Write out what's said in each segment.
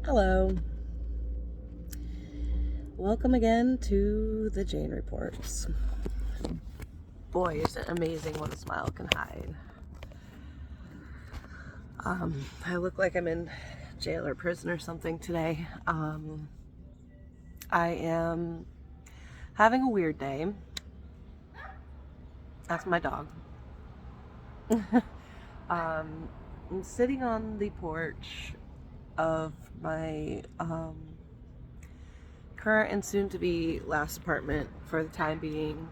Hello. Welcome again to the Jane Reports. Boy, is it amazing what a smile can hide. I look like I'm in jail or prison or something today. I am having a weird day. That's my dog. I'm sitting on the porch of my current and soon to be last apartment for the time being.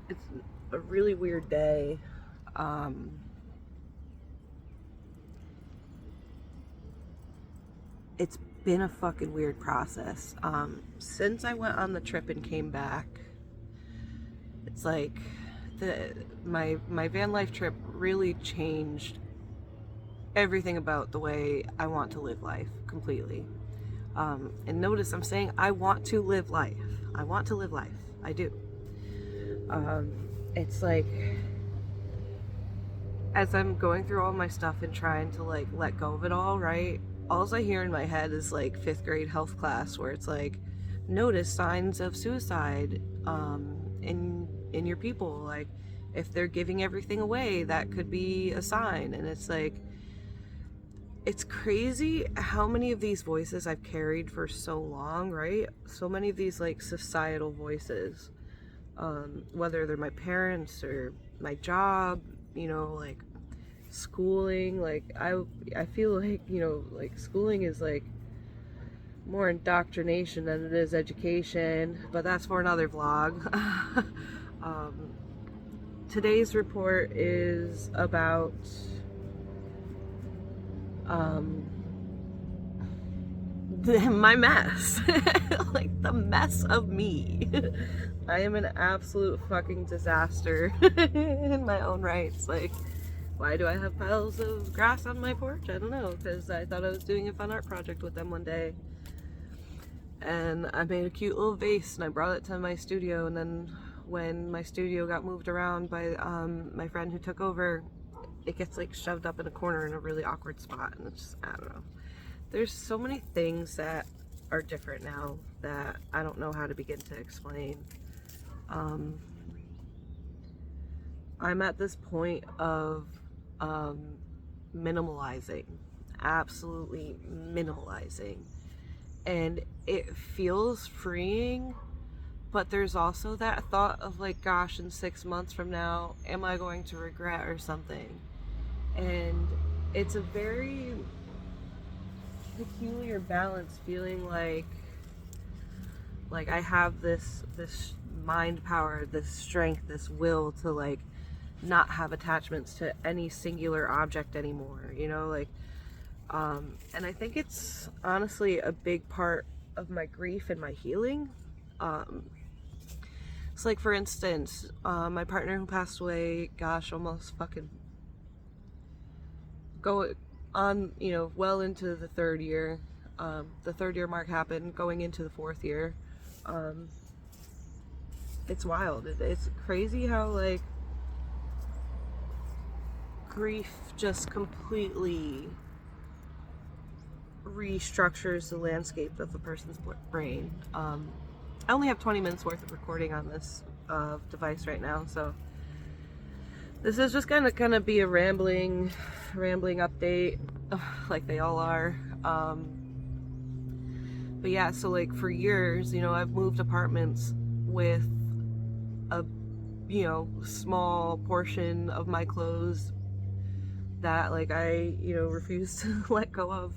It's a really weird day. It's been a fucking weird process. Since I went on the trip and came back, it's like my Vanlife trip really changed everything about the way I want to live life completely. And notice I'm saying I want to live life. I want to live life. I do. It's like as I'm going through all my stuff and trying to like let go of it all, right? All I hear in my head is like 5th grade health class where it's like, notice signs of suicide in your people. Like if they're giving everything away, that could be a sign. And it's like, it's crazy how many of these voices I've carried for so long, right? So many of these like societal voices, whether they're my parents or my job, like schooling. Like I feel like, like schooling is like more indoctrination than it is education, but that's for another vlog. Today's report is about my mess. Like the mess of me. I am an absolute fucking disaster in my own rights. Like, why do I have piles of grass on my porch? I don't know, because I thought I was doing a fun art project with them one day. And I made a cute little vase and I brought it to my studio, and then when my studio got moved around by my friend who took over, it gets like shoved up in a corner in a really awkward spot, and it's just, I don't know. There's so many things that are different now that I don't know how to begin to explain. I'm at this point of minimalizing, absolutely minimalizing. And it feels freeing, but there's also that thought of like, gosh, in 6 months from now, am I going to regret or something? And it's a very peculiar balance, feeling like I have this mind power, this strength, this will to like not have attachments to any singular object anymore, and I think it's honestly a big part of my grief and my healing. It's like, for instance, my partner who passed away, gosh, almost fucking go on, well into the 3rd year. The 3rd year mark happened, going into the 4th year. It's wild. It's crazy how like grief just completely restructures the landscape of a person's brain. I only have 20 minutes worth of recording on this device right now, so this is just gonna be a rambling update, like they all are. But yeah, so like for years, I've moved apartments with a small portion of my clothes that like I refuse to let go of,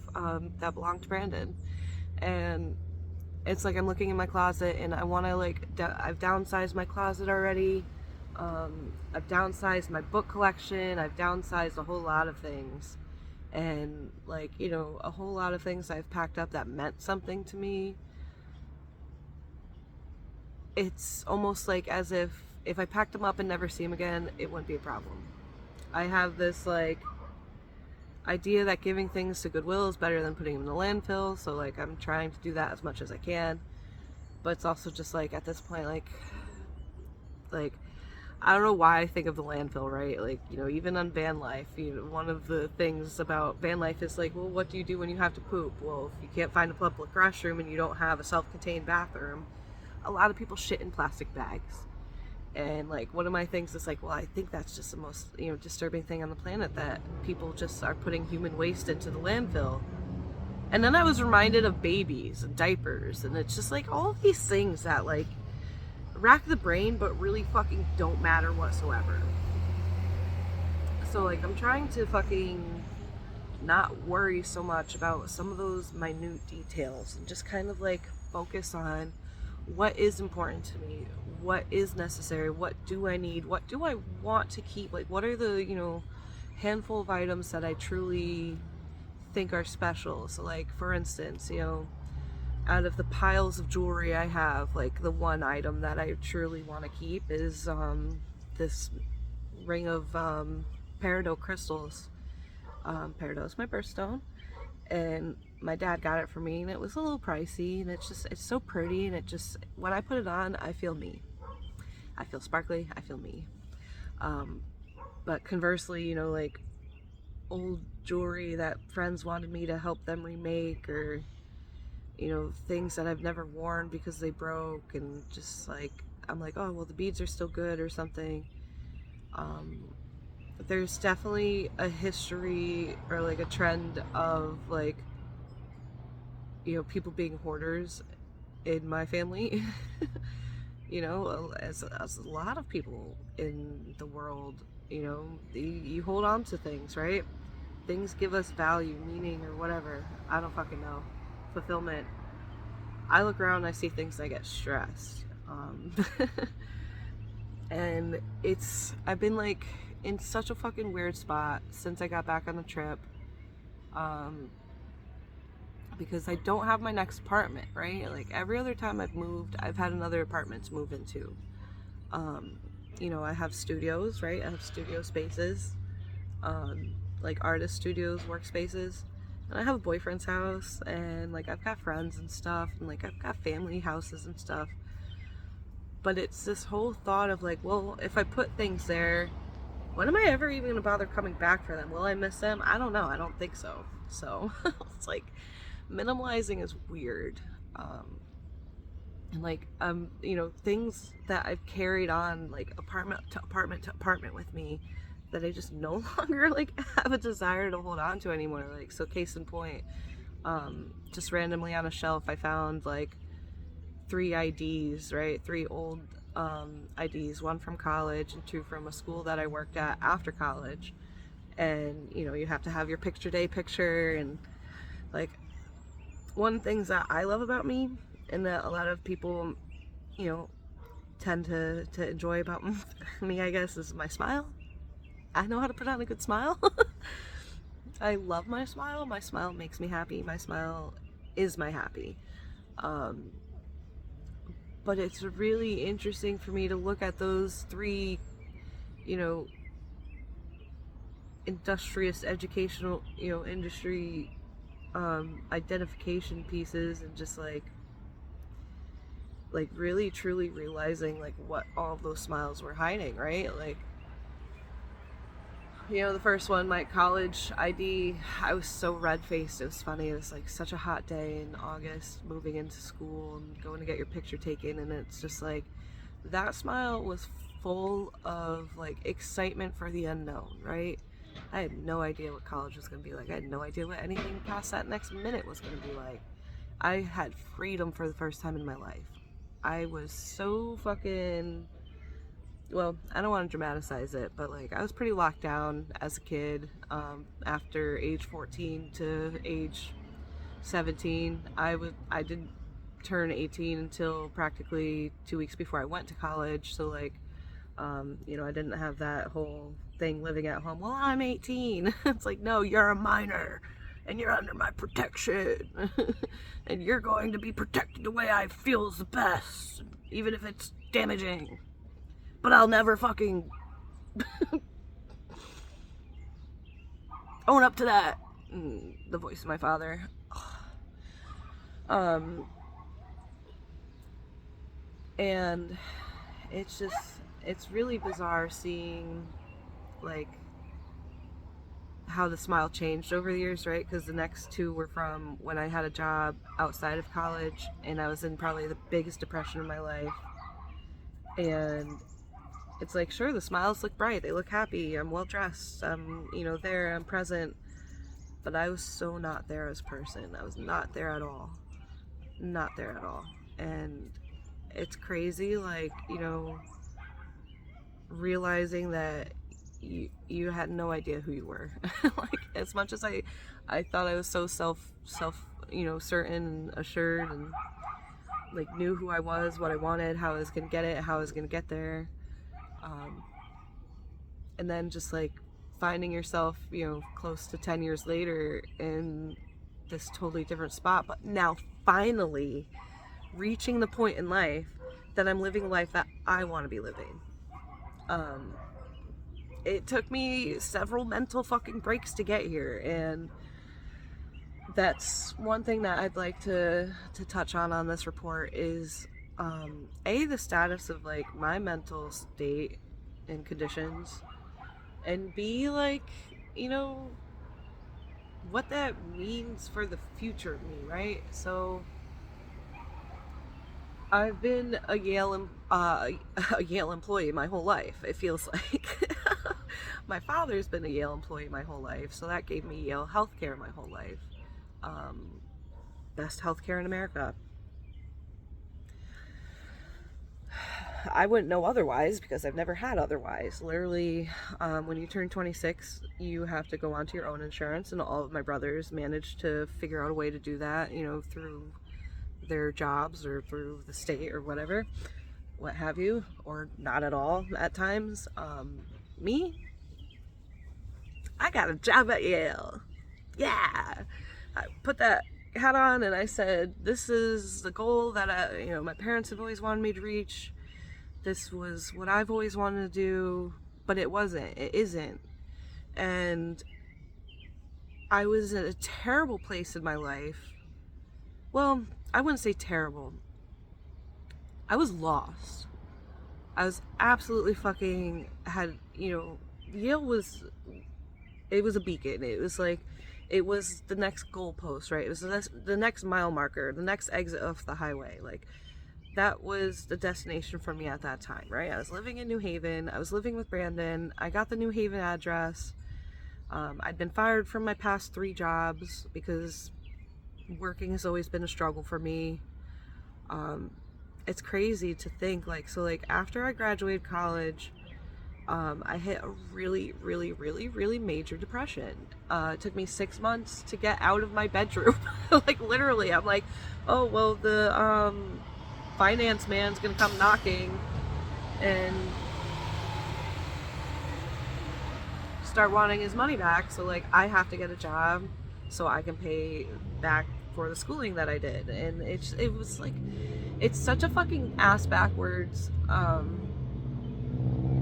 that belonged to Brandon. And it's like I'm looking in my closet and I want to like I've downsized my closet already. I've downsized my book collection. I've downsized a whole lot of things, and like a whole lot of things I've packed up that meant something to me. It's almost like as if I packed them up and never see them again, it wouldn't be a problem. I have this like idea that giving things to Goodwill is better than putting them in the landfill, so like I'm trying to do that as much as I can. But it's also just like at this point, like I don't know why I think of the landfill, right? Like, you know, even on Vanlife, you know, one of the things about Vanlife is like, well, what do you do when you have to poop? Well, if you can't find a public restroom and you don't have a self-contained bathroom, a lot of people shit in plastic bags. And like one of my things is like, well, I think that's just the most, you know, disturbing thing on the planet, that people just are putting human waste into the landfill. And then I was reminded of babies and diapers, and it's just like all these things that like rack the brain but really fucking don't matter whatsoever. So like I'm trying to fucking not worry so much about some of those minute details and just kind of like focus on what is important to me, what is necessary, what do I need, what do I want to keep, like what are the, you know, handful of items that I truly think are special. So like for instance, you know, out of the piles of jewelry I have, like the one item that I truly want to keep is this ring of peridot crystals. Peridot is my birthstone, and my dad got it for me, and it was a little pricey, and it's so pretty, and it just, when I put it on, I feel me. I feel sparkly. I feel me. Um, but conversely, you know, like old jewelry that friends wanted me to help them remake, or you know, things that I've never worn because they broke, and just like I'm like, oh well, the beads are still good or something. Um, there's definitely a history or like a trend of like, you know, people being hoarders in my family. You know, as a lot of people in the world, you know, you hold on to things, right? Things give us value, meaning, or whatever. I don't fucking know. Fulfillment. I look around and I see things and I get stressed. And I've been like in such a fucking weird spot since I got back on the trip. Um, because I don't have my next apartment, right? Like every other time I've moved, I've had another apartment to move into. Um, you know, I have studios, right? I have studio spaces, like artist studios, workspaces. And I have a boyfriend's house, and like I've got friends and stuff, and like I've got family houses and stuff. But it's this whole thought of like, well, if I put things there, when am I ever even gonna bother coming back for them? Will I miss them? I don't know. I don't think so. So it's like minimalizing is weird. And like you know, things that I've carried on like apartment to apartment to apartment with me that I just no longer like have a desire to hold on to anymore. Like, so case in point, just randomly on a shelf I found like 3 IDs, right? 3 old IDs, one from college and 2 from a school that I worked at after college. And you know, you have to have your picture day picture, and like one things that I love about me, and that a lot of people, you know, tend to enjoy about me, I guess, is my smile. I know how to put on a good smile. I love my smile. My smile makes me happy. My smile is my happy. Um, but it's really interesting for me to look at those 3, you know, industrious educational, you know, industry identification pieces, and just like really truly realizing like what all of those smiles were hiding, right? Like, you know, the first one, my college ID, I was so red-faced. It was funny. It was like such a hot day in August, moving into school and going to get your picture taken, and it's just like that smile was full of like excitement for the unknown, right? I had no idea what college was going to be like. I had no idea what anything past that next minute was going to be like. I had freedom for the first time in my life. I was so fucking, well, I don't want to dramatize it, but like I was pretty locked down as a kid. After age 14 to age 17, I didn't turn 18 until practically 2 weeks before I went to college. So like, you know, I didn't have that whole thing living at home. Well, I'm 18. It's like, no, you're a minor and you're under my protection. And you're going to be protected the way I feel is the best, even if it's damaging. But I'll never fucking own up to that. The voice of my father. Um, and it's just, it's really bizarre seeing like how the smile changed over the years, right? Because the next two were from when I had a job outside of college and I was in probably the biggest depression of my life. And it's like, sure, the smiles look bright, they look happy, I'm well dressed, I'm, there, I'm present. But I was so not there as a person. I was not there at all. Not there at all. And it's crazy, like, realizing that you had no idea who you were. Like, as much as I thought I was so self certain and assured, and like knew who I was, what I wanted, how I was gonna get it, how I was gonna get there. And then just like finding yourself, close to 10 years later in this totally different spot, but now finally reaching the point in life that I'm living a life that I want to be living. It took me several mental fucking breaks to get here, and that's one thing that I'd like to touch on this report is the status of like my mental state and conditions, and B, like, what that means for the future of me, right? So I've been a Yale employee my whole life, it feels like. My father's been a Yale employee my whole life, so that gave me Yale healthcare my whole life. Best healthcare in America. I wouldn't know otherwise because I've never had otherwise. Literally, when you turn 26, you have to go onto your own insurance, and all of my brothers managed to figure out a way to do that, through their jobs or through the state or whatever, what have you, or not at all at times. Me, I got a job at Yale. Yeah, I put that hat on and I said, this is the goal that my parents have always wanted me to reach. This was what I've always wanted to do, but it wasn't. It isn't. And I was at a terrible place in my life. Well, I wouldn't say terrible. I was lost. I was absolutely fucking Yale was, it was a beacon. It was like, it was the next goalpost, right? It was the next mile marker, the next exit off the highway. Like, that was the destination for me at that time, right? I was living in New Haven. I was living with Brandon. I got the New Haven address. I'd been fired from my past 3 jobs because working has always been a struggle for me. It's crazy to think, like, so like after I graduated college, I hit a really, really, really, really major depression. It took me 6 months to get out of my bedroom. Like, literally, I'm like, oh, well, the finance man's gonna come knocking and start wanting his money back. So, like, I have to get a job so I can pay back for the schooling that I did. And it was like, it's such a fucking ass backwards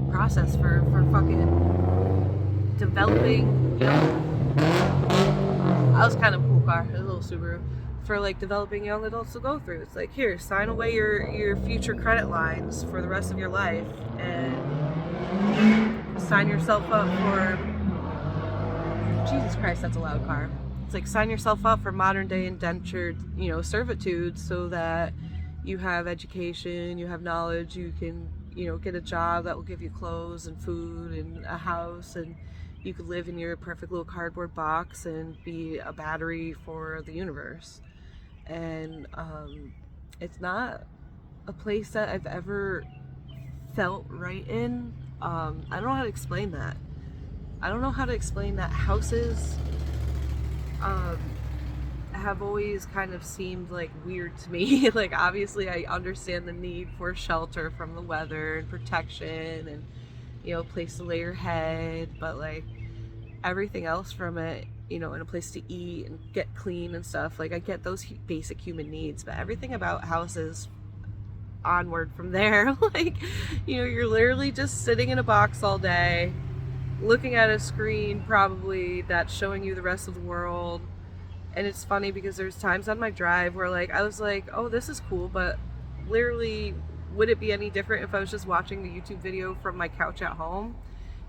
process for fucking developing, I was kind of a cool car, a little Subaru, for like developing young adults to go through. It's like, here, sign away your future credit lines for the rest of your life and sign yourself up for, Jesus Christ, that's a loud car. It's like, sign yourself up for modern day indentured, servitude, so that you have education, you have knowledge, you can, get a job that will give you clothes and food and a house, and you could live in your perfect little cardboard box and be a battery for the universe. And it's not a place that I've ever felt right in. I don't know how to explain that. I don't know how to explain that. Houses have always kind of seemed like weird to me. Like, obviously I understand the need for shelter from the weather and protection and, a place to lay your head, but like everything else from it, and a place to eat and get clean and stuff, like I get those basic human needs, but everything about houses onward from there, like, you're literally just sitting in a box all day, looking at a screen probably that's showing you the rest of the world. And it's funny because there's times on my drive where, like, I was like, oh, this is cool, but literally would it be any different if I was just watching the YouTube video from my couch at home?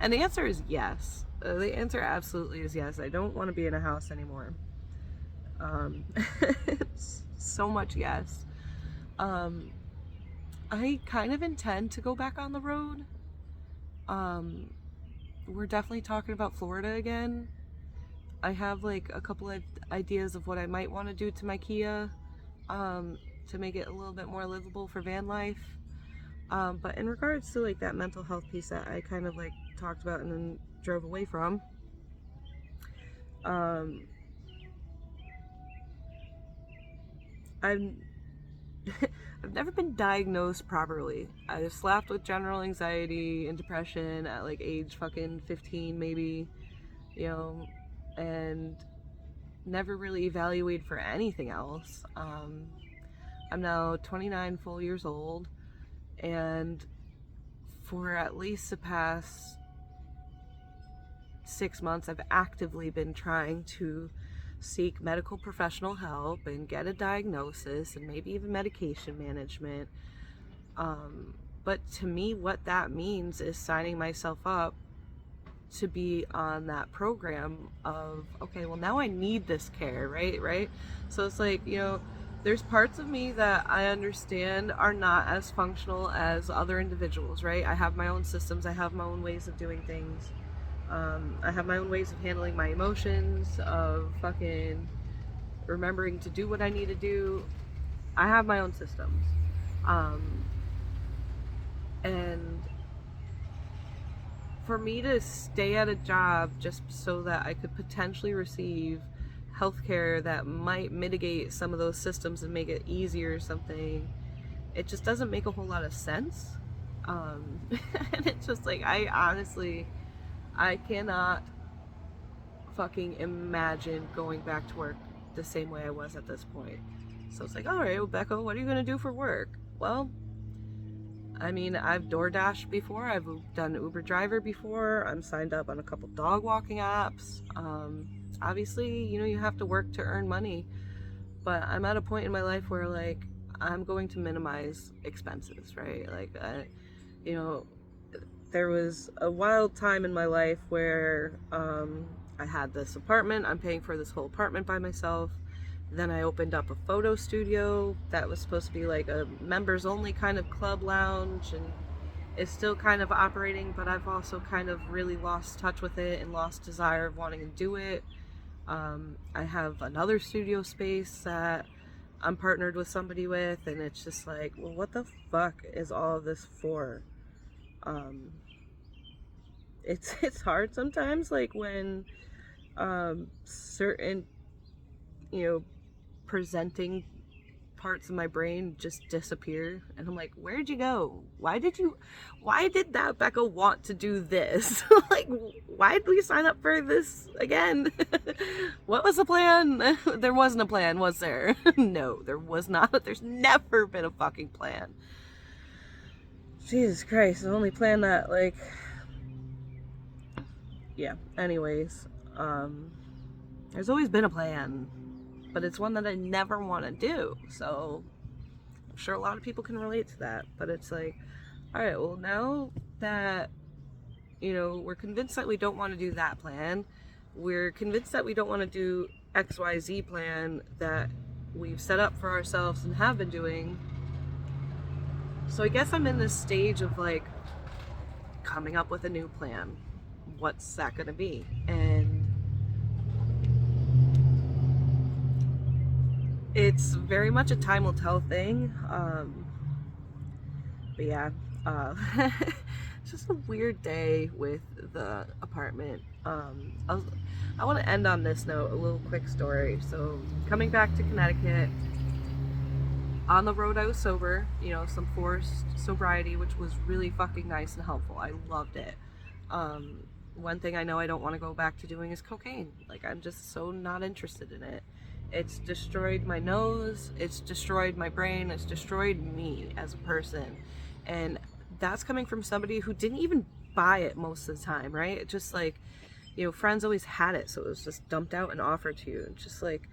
And the answer is yes. The answer absolutely is yes. I don't want to be in a house anymore. So much yes. I kind of intend to go back on the road. We're definitely talking about Florida again. I have like a couple of ideas of what I might want to do to my Kia to make it a little bit more livable for van life. But in regards to like that mental health piece that I kind of like talked about and then drove away from, I'm I've never been diagnosed properly. I slapped with general anxiety and depression at like age fucking 15 maybe, you know, and never really evaluated for anything else. I'm now 29 full years old, and for at least the past 6 months I've actively been trying to seek medical professional help and get a diagnosis and maybe even medication management. But to me, what that means is signing myself up to be on that program of, okay, well, now I need this care, right? So it's like, you know, there's parts of me that I understand are not as functional as other individuals, right? I have my own systems, I have my own ways of doing things. I have my own ways of handling my emotions, of fucking remembering to do what I need to do. I have my own systems. And for me to stay at a job just so that I could potentially receive healthcare that might mitigate some of those systems and make it easier or something, it just doesn't make a whole lot of sense. And it's just like, I cannot fucking imagine going back to work the same way I was at this point. So it's like, all right, well, Becca, what are you going to do for work? Well, I mean, I've DoorDashed before, I've done Uber driver before, I'm signed up on a couple dog walking apps. Obviously, you know, you have to work to earn money, but I'm at a point in my life where, like, I'm going to minimize expenses, right? Like, you know, there was a wild time in my life where I had this apartment, I'm paying for this whole apartment by myself. Then I opened up a photo studio that was supposed to be like a members only kind of club lounge, and it's still kind of operating, but I've also kind of really lost touch with it and lost desire of wanting to do it. I have another studio space that I'm partnered with somebody with, and it's just like, well, what the fuck is all of this for? It's hard sometimes, like when certain, you know, presenting parts of my brain just disappear, and I'm like, where'd you go? Why did that Becca want to do this? Like, why did we sign up for this again? What was the plan? There wasn't a plan, was there? No, there was not. There's never been a fucking plan. Jesus Christ, the only plan that, like, yeah, anyways, there's always been a plan, but it's one that I never want to do. So I'm sure a lot of people can relate to that. But it's like, all right, well, now that, you know, we're convinced that we don't want to do that plan, we're convinced that we don't want to do XYZ plan that we've set up for ourselves and have been doing. So I guess I'm in this stage of like coming up with a new plan. What's that going to be? And it's very much a time will tell thing. But yeah, it's just a weird day with the apartment. I want to end on this note, a little quick story. So coming back to Connecticut, on the road I was sober, you know, some forced sobriety, which was really fucking nice and helpful. I loved it. One thing I know I don't want to go back to doing is cocaine. Like, I'm just so not interested in it. It's destroyed my nose, it's destroyed my brain, it's destroyed me as a person. And that's coming from somebody who didn't even buy it most of the time, right? It's just like, you know, friends always had it, so it was just dumped out and offered to you. It's just like,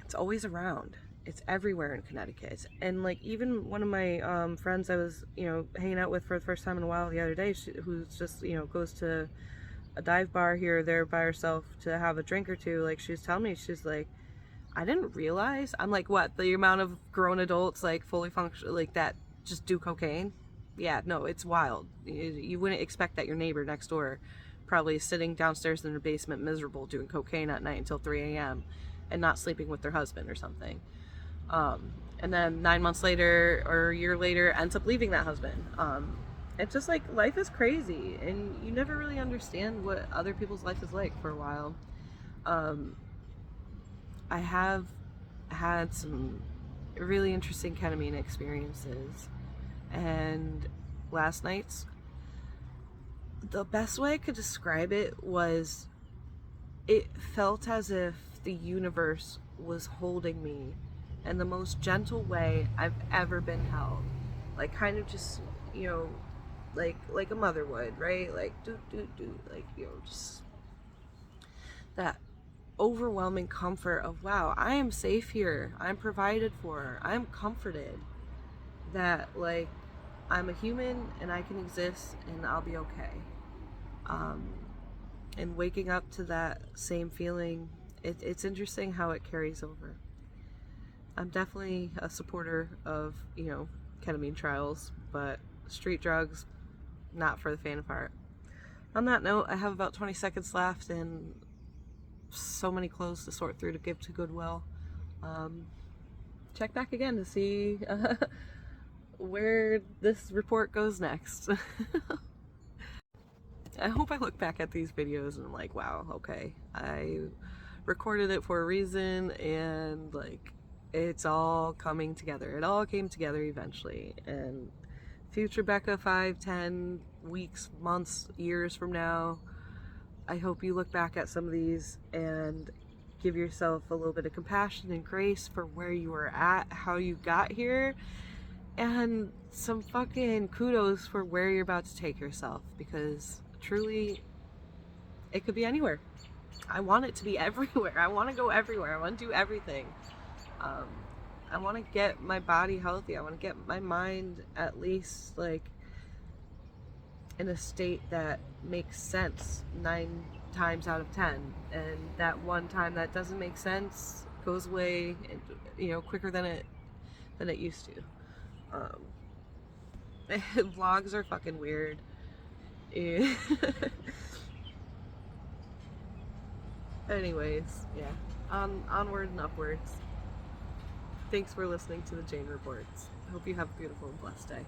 it's always around. It's everywhere in Connecticut. And like even one of my friends I was, hanging out with for the first time in a while the other day, who's just, goes to a dive bar here or there by herself to have a drink or two, like she was telling me, she's like, I didn't realize. I'm like, what, the amount of grown adults like fully function like that just do cocaine? Yeah, no, it's wild. You wouldn't expect that your neighbor next door probably is sitting downstairs in the basement miserable doing cocaine at night until 3 a.m. and not sleeping with their husband or something. And then 9 months later or a year later ends up leaving that husband. It's just like life is crazy and you never really understand what other people's life is like for a while. I have had some really interesting ketamine experiences, and last night's, the best way I could describe it was, it felt as if the universe was holding me in the most gentle way I've ever been held. Like kind of just, like a mother would, right? Like do, like, just that overwhelming comfort of, wow, I am safe here, I'm provided for, I'm comforted, that like I'm a human and I can exist and I'll be okay. And waking up to that same feeling, it's interesting how it carries over. I'm definitely a supporter of, ketamine trials, but street drugs, not for the faint of heart. On that note, I have about 20 seconds left and so many clothes to sort through to give to Goodwill. Check back again to see where this report goes next. I hope I look back at these videos and I'm like, wow, okay, I recorded it for a reason, and like it's all coming together. It all came together eventually, and future Becca, 5, 10 weeks, months, years from now, I hope you look back at some of these and give yourself a little bit of compassion and grace for where you were at, how you got here, and some fucking kudos for where you're about to take yourself, because truly it could be anywhere. I want it to be everywhere. I want to go everywhere. I want to do everything. I want to get my body healthy. I want to get my mind at least like in a state that makes sense 9 times out of 10, and that one time that doesn't make sense goes away, quicker than it used to. Vlogs are fucking weird. Anyways, yeah, onward and upwards. Thanks for listening to the Jane Reports. Hope you have a beautiful and blessed day.